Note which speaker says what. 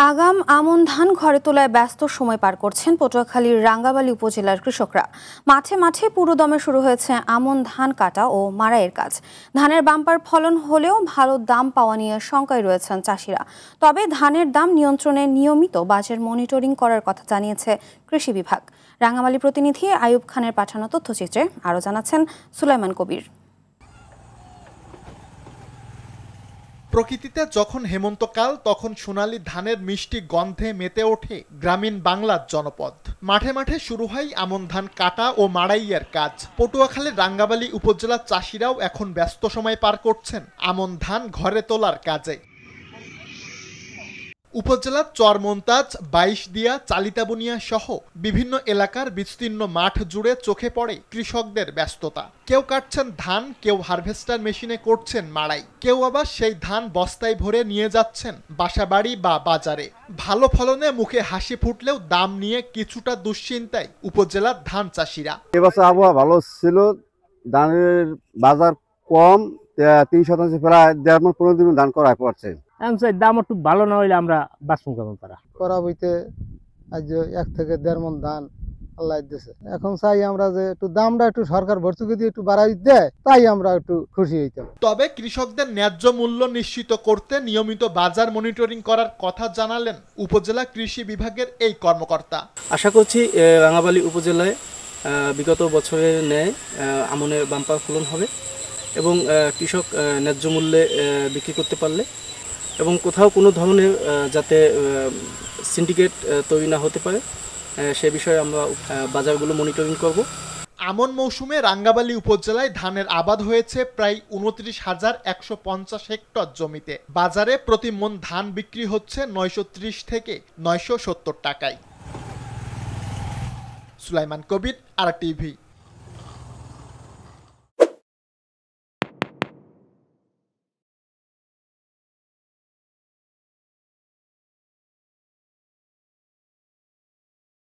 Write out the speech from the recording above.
Speaker 1: আগাম আমন ধান ঘরে তোলায় ব্যস্ত সময় পার করছেন পটুয়াখালীর রাঙ্গাবালী উপজেলার কৃষকরা। মাঠে মাঠে পুরোদমে শুরু হয়েছে আমন ধান কাটা ও মাড়াইয়ের কাজ। ধানের বাম্পার ফলন হলেও ভালো দাম পাওয়া নিয়ে শঙ্কায় রয়েছেন চাষিরা। তবে ধানের দাম নিয়ন্ত্রণে নিয়মিত বাজার মনিটরিং করার কথা জানিয়েছে কৃষি বিভাগ। রাঙ্গামালী প্রতিনিধি আয়ুব খানের পাঠানো তথ্যচিত্রে আরও জানাচ্ছেন সুলাইমান কবির।
Speaker 2: প্রকৃতিতে যখন হেমন্তকাল তখন সোনালী ধানের মিষ্টি গন্ধে মেতে ওঠে গ্রামীণ বাংলার জনপদ। মাঠে মাঠে শুরু হয় আমন ধান কাটা ও মাড়াইয়ের কাজ। পটুয়াখালীর রাঙ্গাবালী উপজেলার চাষিরাও এখন ব্যস্ত সময় পার করছেন আমন ধান ঘরে তোলার কাজে। উপজেলার চরমন্তাজ, বাইশদিয়া, চালিতাবুনিয়া সহ বিভিন্ন এলাকার বিস্তীর্ণ মাঠ জুড়ে চোখে পড়ে কৃষকদের ব্যস্ততা। কেউ কাটছেন ধান, কেউ হারভেস্টার মেশিনে করছেন মাড়াই, কেউ আবার সেই ধান বস্তায় ভরে নিয়ে যাচ্ছেন বাসাবাড়ি বা বাজারে। ভালো ফলনে মুখে হাসি ফুটলেও দাম নিয়ে কিছুটা দুশ্চিন্তায় উপজেলার ধান চাষিরা।
Speaker 3: এবছর আবহাওয়া ভালো ছিল, ধানের বাজার কম, 3% প্রায় 15 দিন ধান করা পড়ছে।
Speaker 4: দাম একটু ভালো না হইলে আমরা বাঁচবো কেমন
Speaker 5: করা বইতে আজ 1 থেকে 1.5 মণ ধান আল্লাহ দিয়েছে। এখন চাই আমরা যে একটু দামটা একটু সরকার ভর্তুকি দিয়ে একটু বাড়াই দেয়, তাই আমরা একটু খুশি হইতাম।
Speaker 2: তবে কৃষকদের ন্যায্য মূল্য নিশ্চিত করতে নিয়মিত বাজার মনিটরিং করার কথা জানালেন উপজেলা কৃষি বিভাগের এই কর্মকর্তা।
Speaker 6: আশা করছি রাঙ্গাবালী উপজেলায় বিগত বছরের ন্যায় আমনের বাম্পার ফলন হবে এবং কৃষক ন্যায্য মূল্যে বিক্রি করতে পারলে এবং কোথাও কোনো ধরনের যাতে সিন্ডিকেট তৈরি না হতে পারে সে বিষয়ে আমরা বাজারগুলো মনিটরিং করব।
Speaker 2: আমন মৌসুমে রাঙ্গাবালী উপজেলায় ধানের আবাদ হয়েছে প্রায় 29,150 হেক্টর জমিতে। বাজারে প্রতি মণ ধান বিক্রি হচ্ছে 930 থেকে 970 টাকায়। সুলাইমান কবির, RTV।